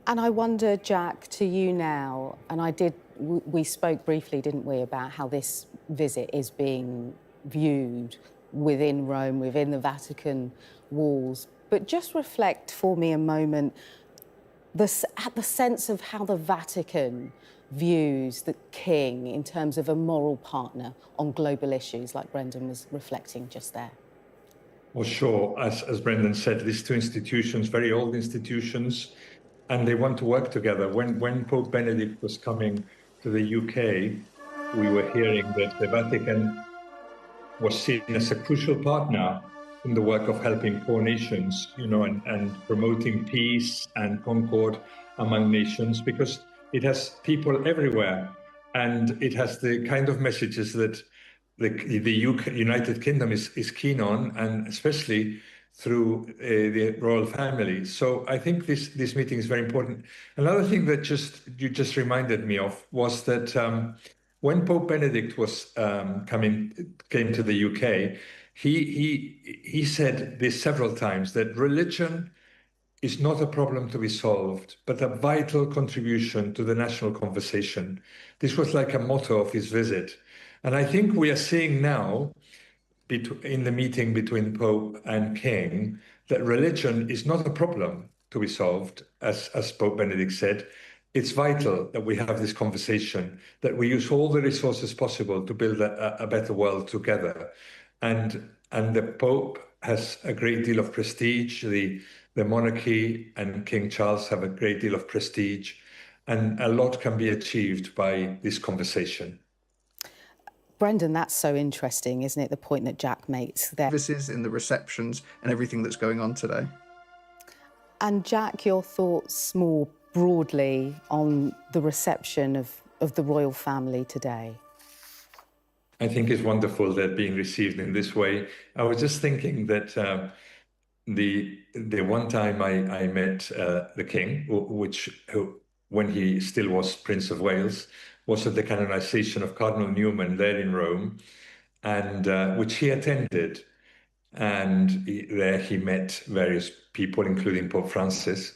And I wonder, Jack, to you now, and we spoke briefly, didn't we, about how this visit is being viewed within Rome, within the Vatican walls. But just reflect for me a moment at the sense of how the Vatican views the king in terms of a moral partner on global issues, like Brendan was reflecting just there. Well, sure. As Brendan said, these two institutions, very old institutions, and they want to work together. When Pope Benedict was coming to the UK, we were hearing that the Vatican was seen as a crucial partner in the work of helping poor nations, and promoting peace and concord among nations, because it has people everywhere, and it has the kind of messages that the UK, United Kingdom is keen on, and especially through the royal family. So I think this meeting is very important. Another thing that you just reminded me of was that when Pope Benedict was came to the UK, he said this several times, that religion is not a problem to be solved, but a vital contribution to the national conversation. This was like a motto of his visit. And I think we are seeing now, in the meeting between Pope and King, that religion is not a problem to be solved, as Pope Benedict said. It's vital that we have this conversation, that we use all the resources possible to build a better world together. And the Pope has a great deal of prestige. The monarchy and King Charles have a great deal of prestige, and a lot can be achieved by this conversation. Brendan, that's so interesting, isn't it, the point that Jack makes there? Services, in the receptions and everything that's going on today. And Jack, your thoughts more broadly on the reception of the royal family today? I think it's wonderful that being received in this way. I was just thinking that the one time I met the King, when he still was Prince of Wales, was at the canonization of Cardinal Newman there in Rome, and which he attended. And there he met various people, including Pope Francis.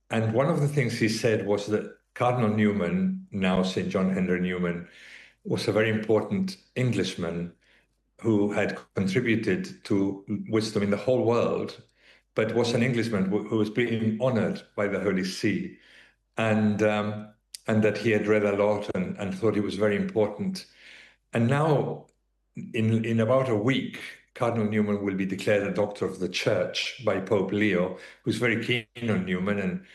And one of the things he said was that Cardinal Newman, now St. John Henry Newman, was a very important Englishman who had contributed to wisdom in the whole world, but was an Englishman who was being honored by the Holy See, and that he had read a lot and thought he was very important. And now, in about a week, Cardinal Newman will be declared a doctor of the Church by Pope Leo, who's very keen on Newman. And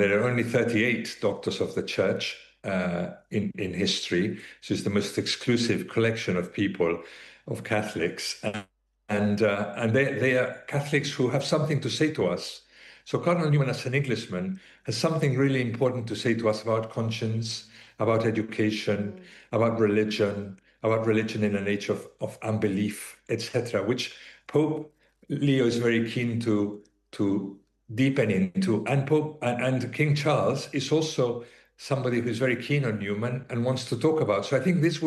there are only 38 doctors of the Church in history. So it's the most exclusive collection of people, of Catholics. And they are Catholics who have something to say to us. So Cardinal Newman, as an Englishman, has something really important to say to us about conscience, about education, about religion in an age of unbelief, etc., which Pope Leo is very keen to deepen into. And King Charles is also somebody who's very keen on Newman and wants to talk about. So I think this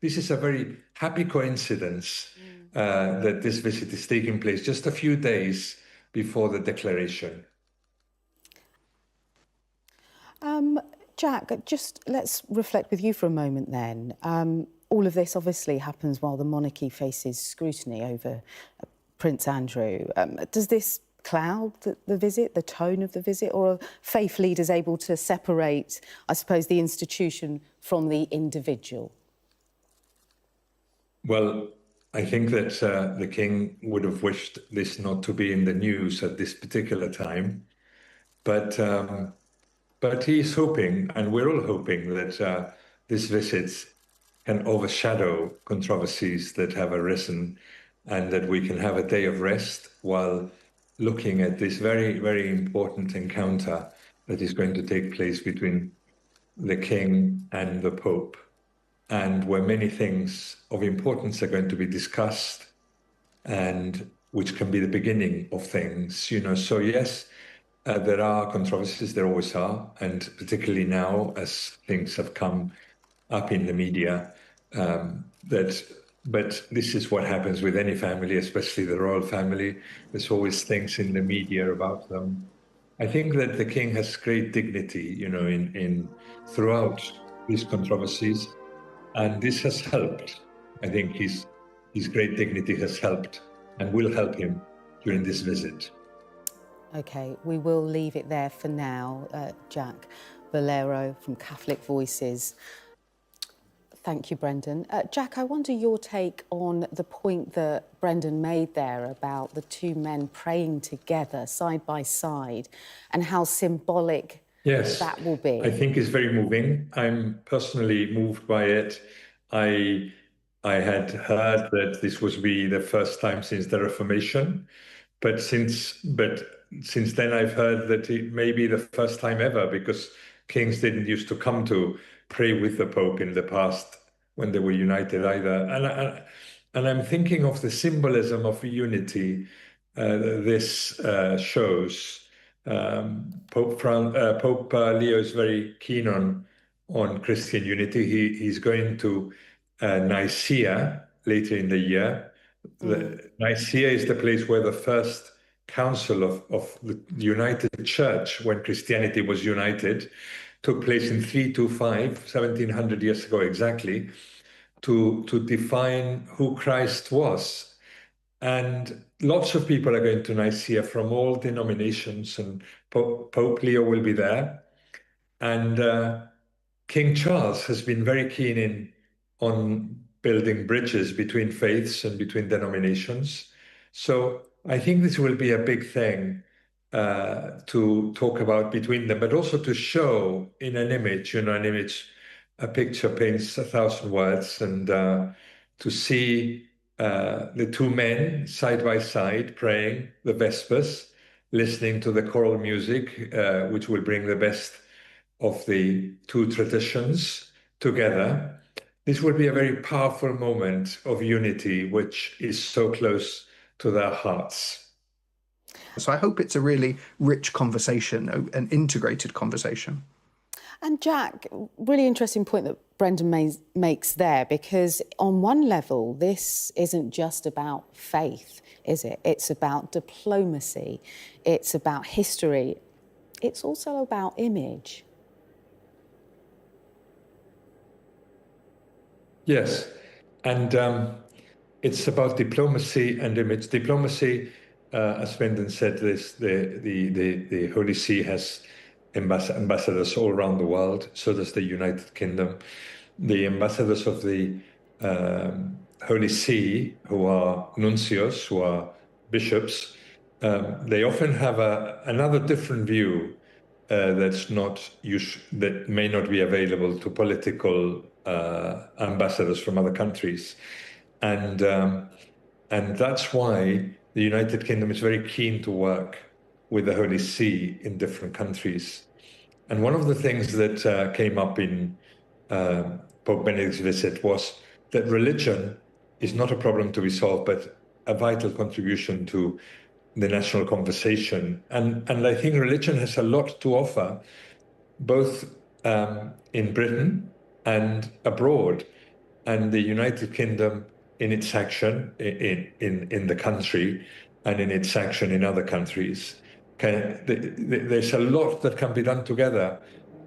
is a very happy coincidence that this visit is taking place just a few days before the declaration. Jack, just let's reflect with you for a moment then. All of this obviously happens while the monarchy faces scrutiny over Prince Andrew. Does this cloud the visit, the tone of the visit, or are faith leaders able to separate, I suppose, the institution from the individual? Well, I think that the King would have wished this not to be in the news at this particular time, but he's hoping, and we're all hoping, that this visit can overshadow controversies that have arisen, and that we can have a day of rest while looking at this very, very important encounter that is going to take place between the King and the Pope, and where many things of importance are going to be discussed, and which can be the beginning of things, So yes, there are controversies, there always are, and particularly now as things have come up in the media, but this is what happens with any family, especially the royal family. There's always things in the media about them. I think that the king has great dignity, you know, in throughout these controversies, and this has helped. I think his great dignity has helped and will help him during this visit. Okay, we will leave it there for now. Jack Valero from Catholic Voices. Thank you, Brendan. Jack, I wonder your take on the point that Brendan made there about the two men praying together side by side and how symbolic that will be. I think it's very moving. I'm personally moved by it. I had heard that this was be the first time since the Reformation, but since then I've heard that it may be the first time ever, because kings didn't used to come to pray with the Pope in the past when they were united either. And I'm thinking of the symbolism of unity this shows. Pope Leo is very keen on Christian unity. He's going to Nicaea later in the year. Nicaea is the place where the first council of the United Church, when Christianity was united, took place in 325, 1700 years ago exactly, to define who Christ was. And lots of people are going to Nicaea from all denominations, and Pope Leo will be there. And King Charles has been very keen on building bridges between faiths and between denominations. So I think this will be a big thing to talk about between them, but also to show in an image, a picture paints 1,000 words, and to see the two men side by side praying the Vespers, listening to the choral music, which will bring the best of the two traditions together. This will be a very powerful moment of unity, which is so close to their hearts. So I hope it's a really rich conversation, an integrated conversation. And Jack, really interesting point that Brendan makes there, because on one level, this isn't just about faith, is it? It's about diplomacy, it's about history, it's also about image. Yes, and it's about diplomacy and image. Diplomacy, as Brendan said, the Holy See has ambassadors all around the world. So does the United Kingdom. The ambassadors of the Holy See, who are nuncios, who are bishops, they often have another different view that may not be available to political ambassadors from other countries, and that's why the United Kingdom is very keen to work with the Holy See in different countries. And one of the things that came up in Pope Benedict's visit was that religion is not a problem to be solved, but a vital contribution to the national conversation. And I think religion has a lot to offer, both in Britain and abroad. And the United Kingdom, in its action in the country and in its action in other countries, there's a lot that can be done together.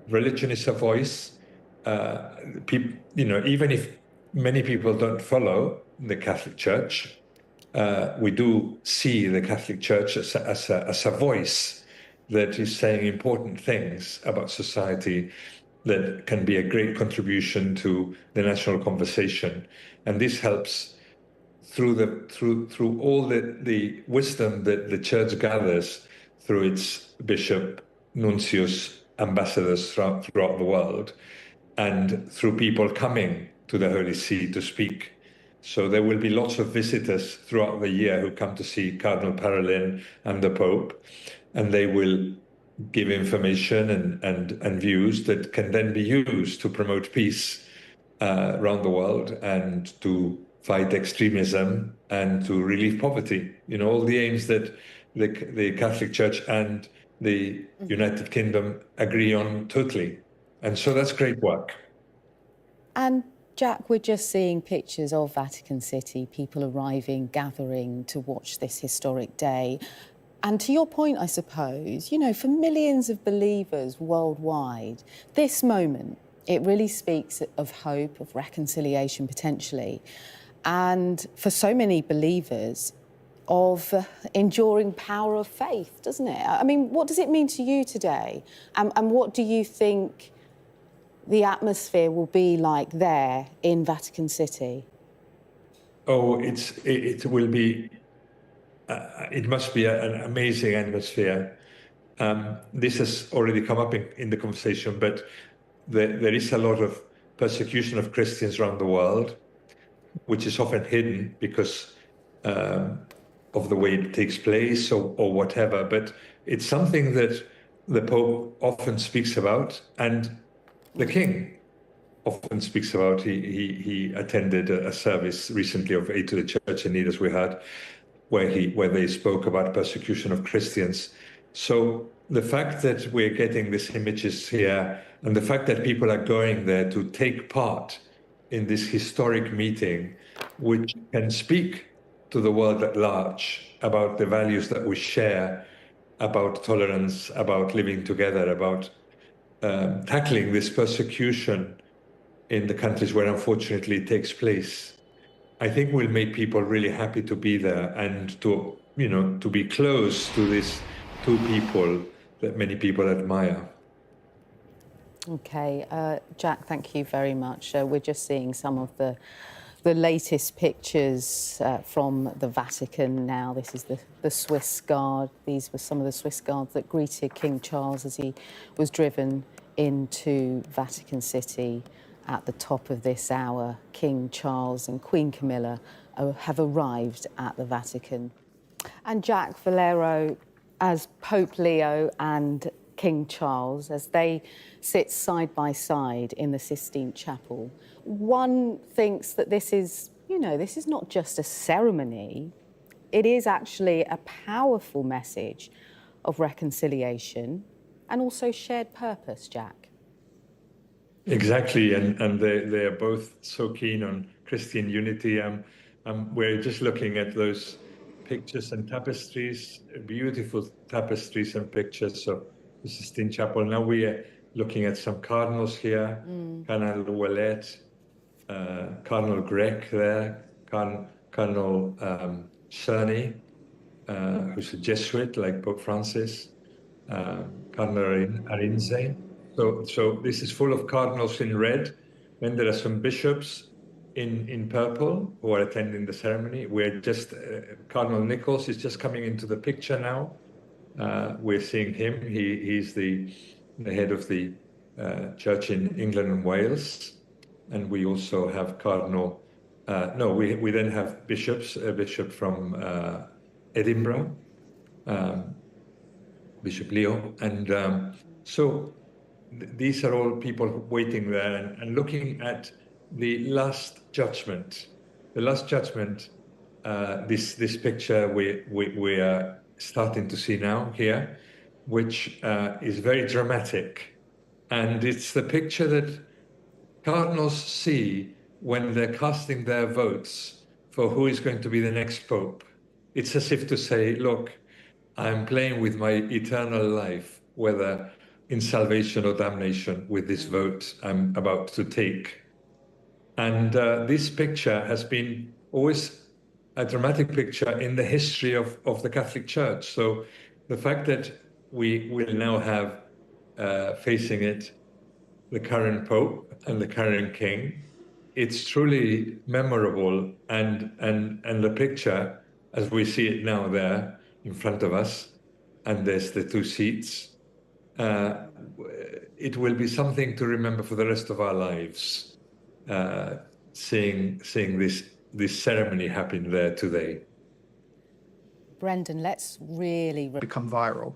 Religion is a voice. Even if many people don't follow the Catholic Church, we do see the Catholic Church as a voice that is saying important things about society that can be a great contribution to the national conversation. And this helps through all the wisdom that the Church gathers through its bishop, nuncios, ambassadors throughout the world, and through people coming to the Holy See to speak. So there will be lots of visitors throughout the year who come to see Cardinal Parolin and the Pope, and they will give information and views that can then be used to promote peace around the world and to fight extremism and to relieve poverty. All the aims that the Catholic Church and the United Kingdom agree on totally. And so that's great work. And Jack, we're just seeing pictures of Vatican City, people arriving, gathering to watch this historic day. And to your point, I suppose, you know, for millions of believers worldwide, this moment, it really speaks of hope, of reconciliation potentially. And for so many believers, of enduring power of faith, doesn't it? I mean, what does it mean to you today? And what do you think the atmosphere will be like there in Vatican City? Oh, it will be, it must be an amazing atmosphere. This has already come up in the conversation, but there is a lot of persecution of Christians around the world, which is often hidden because of the way it takes place or whatever. But it's something that the Pope often speaks about, and the King often speaks about. He attended a service recently of Aid to the Church in Need, as we heard, where they spoke about persecution of Christians. So the fact that we're getting these images here, and the fact that people are going there to take part in this historic meeting, which can speak to the world at large about the values that we share, about tolerance, about living together, about tackling this persecution in the countries where unfortunately it takes place, I think will make people really happy to be there and to, you know, to be close to these two people that many people admire. Okay, Jack, thank you very much. We're just seeing some of the latest pictures from the Vatican now. This is the Swiss Guard. These were some of the Swiss Guards that greeted King Charles as he was driven into Vatican City. At the top of this hour, King Charles and Queen Camilla have arrived at the Vatican. And Jack, Valero, as Pope Leo and King Charles, as they sit side by side in the Sistine Chapel, one thinks that this is, you know, this is not just a ceremony, it is actually a powerful message of reconciliation and also shared purpose, Jack. Exactly, and they are both so keen on Christian unity. We're just looking at those pictures and tapestries, beautiful tapestries and pictures of the Sistine Chapel. Now we are looking at some cardinals here, Cardinal Ouellet, Cardinal Grech there, Cardinal Cerny, who's a Jesuit like Pope Francis, Cardinal Arinze. So this is full of cardinals in red. Then there are some bishops in purple who are attending the ceremony. We're just, Cardinal Nichols is just coming into the picture now. We're seeing him. He's the head of the church in England and Wales. And we also have Cardinal, we then have bishops, a bishop from Edinburgh, Bishop Leo. And so these are all people waiting there and looking at the Last Judgment. The Last Judgment, this picture we are starting to see now here, which is very dramatic. And it's the picture that cardinals see when they're casting their votes for who is going to be the next pope. It's as if to say, look, I'm playing with my eternal life, whether in salvation or damnation, with this vote I'm about to take. And this picture has been always a dramatic picture in the history of the Catholic Church. So the fact that we will now have facing it the current Pope and the current King, it's truly memorable. And the picture, as we see it now there in front of us, and there's the two seats, it will be something to remember for the rest of our lives, seeing this ceremony happen there today. Brendan, let's really Become viral.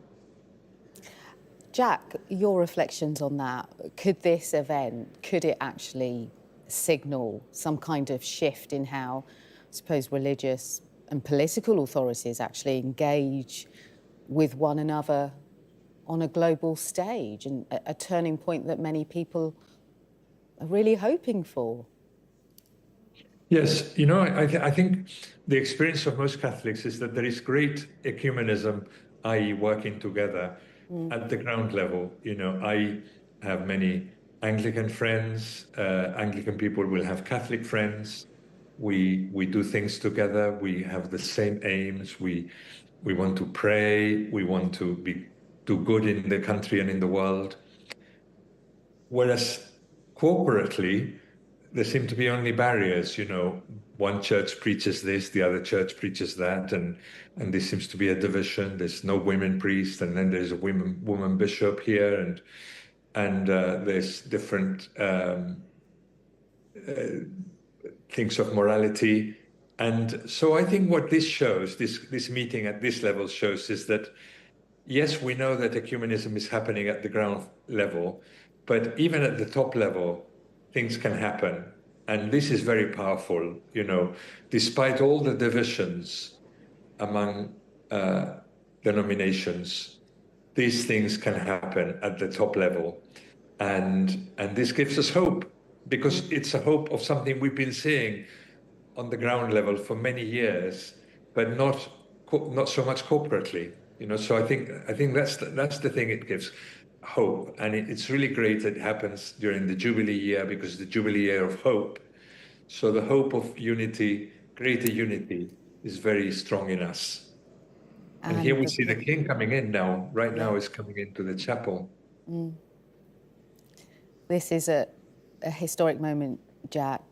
Jack, your reflections on that. Could this event, could it actually signal some kind of shift in how, I suppose, religious and political authorities actually engage with one another on a global stage, and a turning point that many people are really hoping for? Yes, you know, I think the experience of most Catholics is that there is great ecumenism i.e. working together at the ground level. You know, I have many Anglican friends. Anglican people will have Catholic friends. We do things together. We have the same aims. We want to pray. We want to do good in the country and in the world. Whereas corporately, there seem to be only barriers. You know, one church preaches this, the other church preaches that, and there seems to be a division. There's no women priest, and then there's a woman bishop here, and there's different things of morality. And so I think what this shows, this meeting at this level shows, is that yes, we know that ecumenism is happening at the ground level, but even at the top level, things can happen. And this is very powerful, you know, despite all the divisions among denominations, these things can happen at the top level. And this gives us hope, because it's a hope of something we've been seeing on the ground level for many years, but not so much corporately. You know, so I think that's the thing. It gives hope, and it's really great that it happens during the Jubilee year, because the Jubilee year of hope. So the hope of unity, greater unity, is very strong in us. And here we see the King coming in now. Right now, is coming into the chapel. This is a historic moment, Jack.